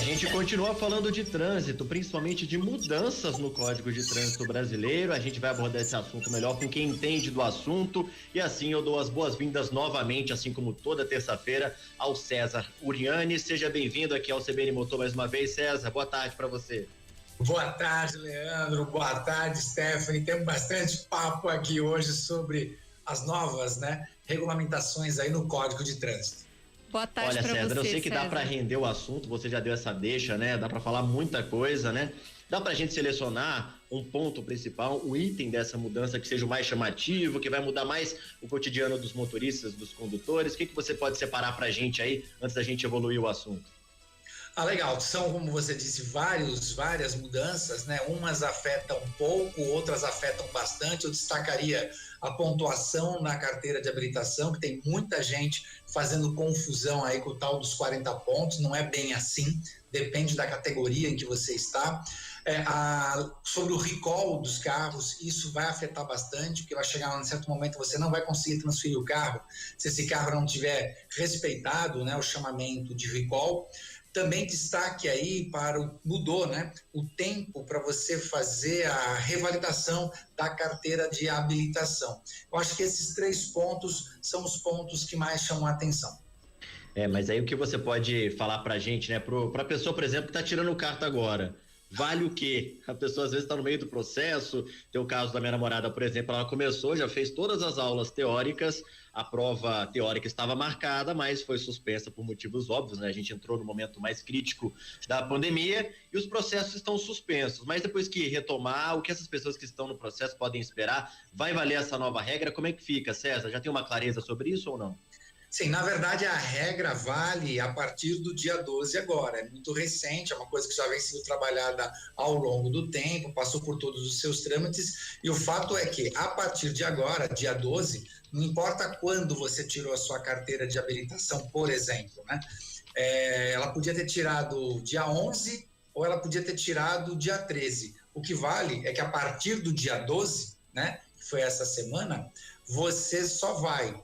gente continua falando de trânsito, principalmente de mudanças no Código de Trânsito Brasileiro. A gente vai abordar esse assunto melhor com quem entende do assunto. E assim eu dou as boas-vindas novamente, assim como toda terça-feira, ao César Uriani. Seja bem-vindo aqui ao CBN Motor mais uma vez, César. Boa tarde para você. Boa tarde, Leandro. Boa tarde, Stephanie. Temos bastante papo aqui hoje sobre as novas, regulamentações aí no Código de Trânsito. Boa tarde. Olha, César, eu sei que dá para render o assunto, você já deu essa deixa, dá para falar muita coisa, dá pra gente selecionar um ponto principal, o item dessa mudança que seja o mais chamativo, que vai mudar mais o cotidiano dos motoristas, dos condutores. O que você pode separar pra gente aí, antes da gente evoluir o assunto? Legal, são, como você disse, várias mudanças, Umas afetam um pouco, outras afetam bastante. Eu destacaria a pontuação na carteira de habilitação, que tem muita gente fazendo confusão aí com o tal dos 40 pontos, não é bem assim, depende da categoria em que você está. Sobre o recall dos carros, isso vai afetar bastante, porque vai chegar um certo momento você não vai conseguir transferir o carro se esse carro não tiver respeitado, o chamamento de recall. Também destaque aí mudou, o tempo para você fazer a revalidação da carteira de habilitação. Eu acho que esses 3 pontos são os pontos que mais chamam a atenção. Mas aí o que você pode falar pra gente, pra pessoa, por exemplo, que tá tirando o carta agora? Vale o quê? A pessoa às vezes está no meio do processo. Tem o caso da minha namorada, por exemplo, ela começou, já fez todas as aulas teóricas, a prova teórica estava marcada, mas foi suspensa por motivos óbvios, A gente entrou no momento mais crítico da pandemia e os processos estão suspensos, mas depois que retomar, o que essas pessoas que estão no processo podem esperar? Vai valer essa nova regra? Como é que fica, César? Já tem uma clareza sobre isso ou não? Sim, na verdade a regra vale a partir do dia 12 agora, é muito recente, é uma coisa que já vem sendo trabalhada ao longo do tempo, passou por todos os seus trâmites, e o fato é que a partir de agora, dia 12, não importa quando você tirou a sua carteira de habilitação, por exemplo, ela podia ter tirado dia 11 ou ela podia ter tirado dia 13, o que vale é que a partir do dia 12, que foi essa semana, você só vai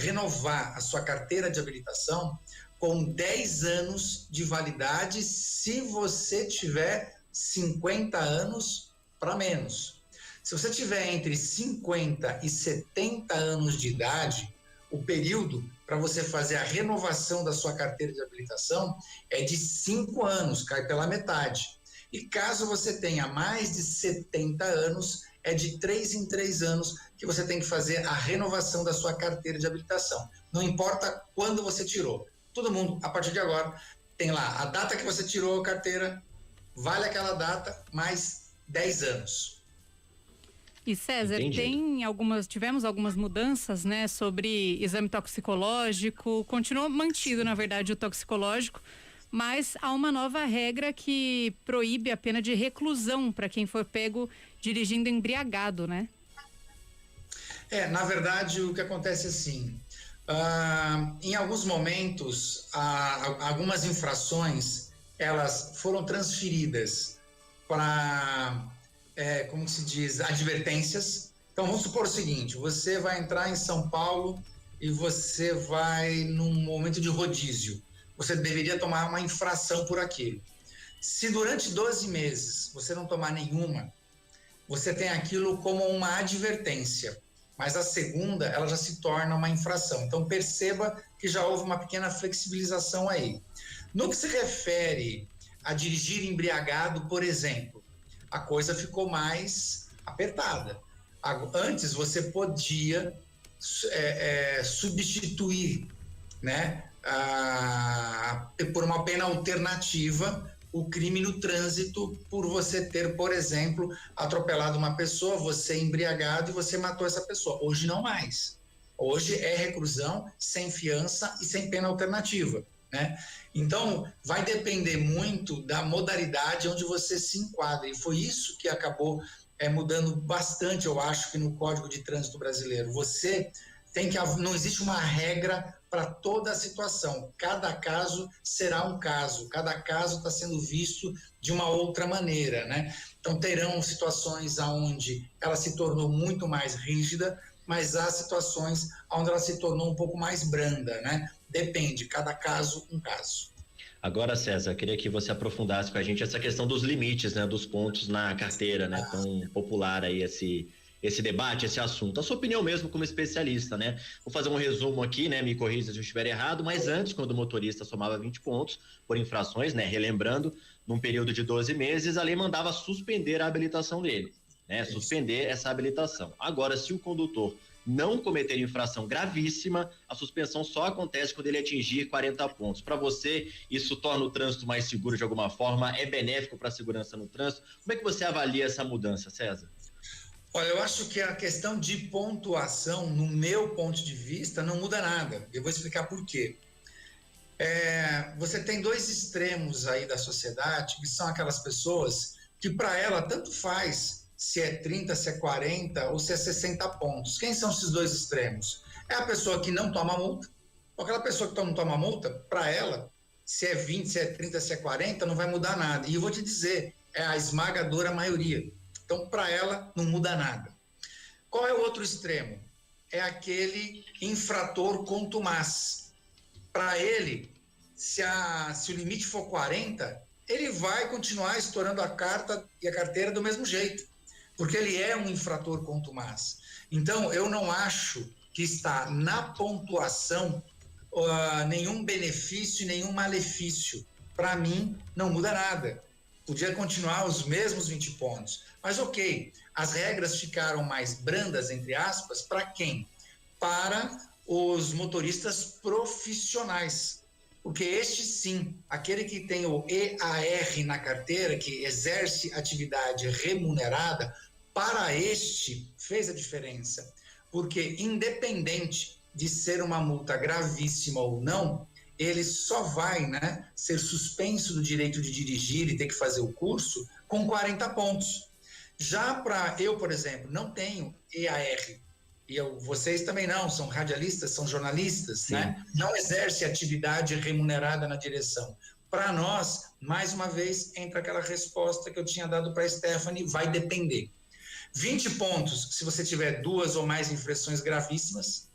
renovar a sua carteira de habilitação com 10 anos de validade se você tiver 50 anos para menos. Se você tiver entre 50 e 70 anos de idade, o período para você fazer a renovação da sua carteira de habilitação é de 5 anos, cai pela metade. E caso você tenha mais de 70 anos, é de 3 em 3 anos que você tem que fazer a renovação da sua carteira de habilitação. Não importa quando você tirou. Todo mundo, a partir de agora, tem lá a data que você tirou a carteira, vale aquela data, mais 10 anos. E César, tivemos algumas mudanças, sobre exame toxicológico, continua mantido, na verdade, o toxicológico, mas há uma nova regra que proíbe a pena de reclusão para quem for pego dirigindo embriagado, Na verdade, o que acontece é assim, em alguns momentos, algumas infrações, elas foram transferidas para, como se diz, advertências. Então, vamos supor o seguinte, você vai entrar em São Paulo e você vai num momento de rodízio. Você deveria tomar uma infração por aquilo. Se durante 12 meses você não tomar nenhuma, você tem aquilo como uma advertência, mas a segunda, ela já se torna uma infração. Então perceba que já houve uma pequena flexibilização aí. No que se refere a dirigir embriagado, por exemplo, a coisa ficou mais apertada. Antes você podia substituir, por uma pena alternativa o crime no trânsito por você ter, por exemplo, atropelado uma pessoa, você embriagado e você matou essa pessoa. Hoje não mais. Hoje é reclusão sem fiança e sem pena alternativa. Então vai depender muito da modalidade onde você se enquadra, e foi isso que acabou mudando bastante, eu acho, que no Código de Trânsito Brasileiro. Você não existe uma regra para toda a situação, cada caso será um caso, cada caso está sendo visto de uma outra maneira, Então terão situações onde ela se tornou muito mais rígida, mas há situações onde ela se tornou um pouco mais branda, Depende, cada caso um caso. Agora, César, queria que você aprofundasse com a gente essa questão dos limites, né, dos pontos na carteira, né, tão popular aí esse debate, esse assunto. A sua opinião mesmo como especialista, né? Vou fazer um resumo aqui, né, me corrija se eu estiver errado, mas antes, quando o motorista somava 20 pontos por infrações, né, relembrando, num período de 12 meses, a lei mandava suspender a habilitação dele, né, suspender essa habilitação. Agora, se o condutor não cometer infração gravíssima, a suspensão só acontece quando ele atingir 40 pontos. Para você, isso torna o trânsito mais seguro de alguma forma? É benéfico para a segurança no trânsito? Como é que você avalia essa mudança, César? Olha, eu acho que a questão de pontuação, no meu ponto de vista, não muda nada. Eu vou explicar por quê. Você tem dois extremos aí da sociedade, que são aquelas pessoas que para ela tanto faz se é 30, se é 40 ou se é 60 pontos. Quem são esses dois extremos? É a pessoa que não toma multa, ou aquela pessoa que não toma multa, para ela, se é 20, se é 30, se é 40, não vai mudar nada. E eu vou te dizer, é a esmagadora maioria. Então, para ela, não muda nada. Qual é o outro extremo? É aquele infrator contumaz. Para ele, se o limite for 40, ele vai continuar estourando a carta e a carteira do mesmo jeito, porque ele é um infrator contumaz. Então, eu não acho que está na pontuação nenhum benefício, nenhum malefício. Para mim, não muda nada. Podia continuar os mesmos 20 pontos. Mas ok, as regras ficaram mais brandas, entre aspas, para quem? Para os motoristas profissionais. Porque este sim, aquele que tem o EAR na carteira, que exerce atividade remunerada, para este fez a diferença. Porque independente de ser uma multa gravíssima ou não, ele só vai, né, ser suspenso do direito de dirigir e ter que fazer o curso com 40 pontos. Já para eu, por exemplo, não tenho EAR, e vocês também não, são radialistas, são jornalistas, né? Não exerce atividade remunerada na direção. Para nós, mais uma vez, entra aquela resposta que eu tinha dado para a Stephanie, vai depender. 20 pontos se você tiver 2 ou mais infrações gravíssimas,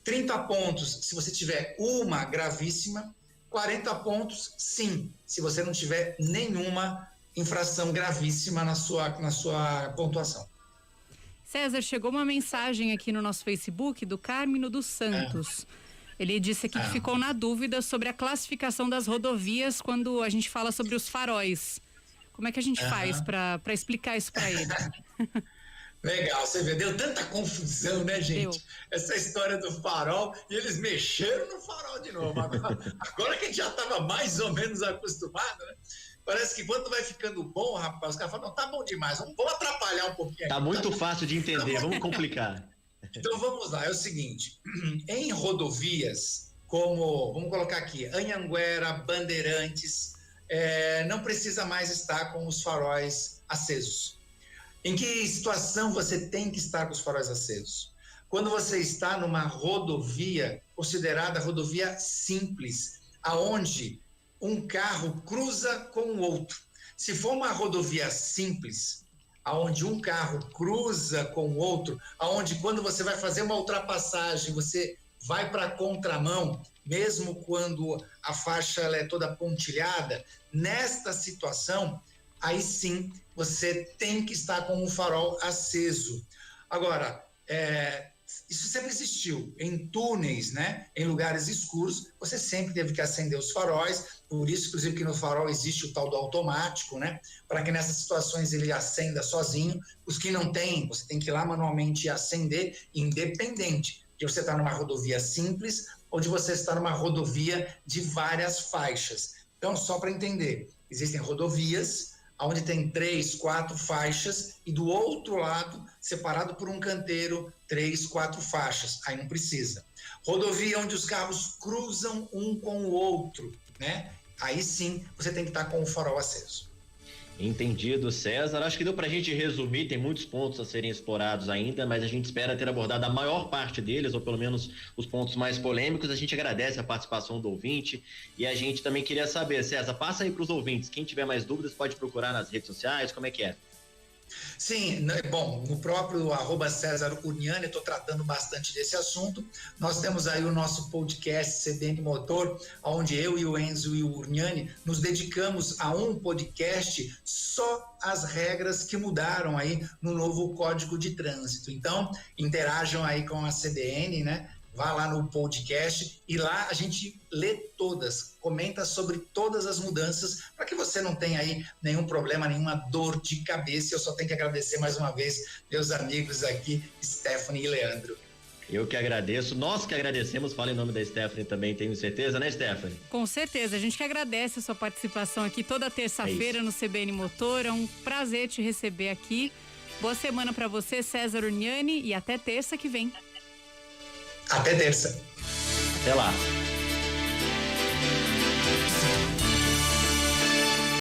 30 pontos se você tiver uma gravíssima, 40 pontos, sim, se você não tiver nenhuma infração gravíssima na sua pontuação. César, chegou uma mensagem aqui no nosso Facebook do Carmino dos Santos. Ele disse aqui que ficou na dúvida sobre a classificação das rodovias quando a gente fala sobre os faróis. Como é que a gente faz para explicar isso para ele? Legal, você vê, deu tanta confusão, né, gente? Deu. Essa história do farol, e eles mexeram no farol de novo. Agora que a gente já estava mais ou menos acostumado, né? Parece que quando vai ficando bom, rapaz, os caras falam, não, tá bom demais, vamos atrapalhar um pouquinho. Tá muito fácil de entender, vamos complicar. Então vamos lá, é o seguinte, em rodovias como, vamos colocar aqui, Anhanguera, Bandeirantes, não precisa mais estar com os faróis acesos. Em que situação você tem que estar com os faróis acesos? Quando você está numa rodovia, considerada rodovia simples, aonde um carro cruza com o outro. Se for uma rodovia simples, aonde um carro cruza com o outro, aonde quando você vai fazer uma ultrapassagem, você vai para a contramão, mesmo quando a faixa ela é toda pontilhada, nesta situação, aí sim você tem que estar com o farol aceso. Agora, isso sempre existiu. Em túneis, né, em lugares escuros, você sempre teve que acender os faróis, por isso, inclusive, que no farol existe o tal do automático, né, para que nessas situações ele acenda sozinho. Os que não tem, você tem que ir lá manualmente acender, independente de você estar numa rodovia simples ou de você estar numa rodovia de várias faixas. Então, só para entender, existem rodovias onde tem 3, 4 faixas e do outro lado, separado por um canteiro, 3, 4 faixas. Aí não precisa. Rodovia onde os carros cruzam um com o outro, né? Aí sim você tem que estar com o farol aceso. Entendido, César. Acho que deu para a gente resumir, tem muitos pontos a serem explorados ainda, mas a gente espera ter abordado a maior parte deles, ou pelo menos os pontos mais polêmicos. A gente agradece a participação do ouvinte e a gente também queria saber, César, passa aí para os ouvintes, quem tiver mais dúvidas pode procurar nas redes sociais, como é que é? Sim, bom, no próprio @César Urniani, eu estou tratando bastante desse assunto. Nós temos aí o nosso podcast CBN Motor, onde eu e o Enzo e o Urniani nos dedicamos a um podcast só as regras que mudaram aí no novo Código de Trânsito. Então, interajam aí com a CBN, né? Vá lá no podcast e lá a gente lê todas, comenta sobre todas as mudanças para que você não tenha aí nenhum problema, nenhuma dor de cabeça. Eu só tenho que agradecer mais uma vez meus amigos aqui, Stephanie e Leandro. Eu que agradeço, nós que agradecemos, fala em nome da Stephanie também, tenho certeza, né, Stephanie? Com certeza, a gente que agradece a sua participação aqui toda terça-feira no CBN Motor, é um prazer te receber aqui. Boa semana para você, César Urniani, e até terça que vem. Até terça. Até lá.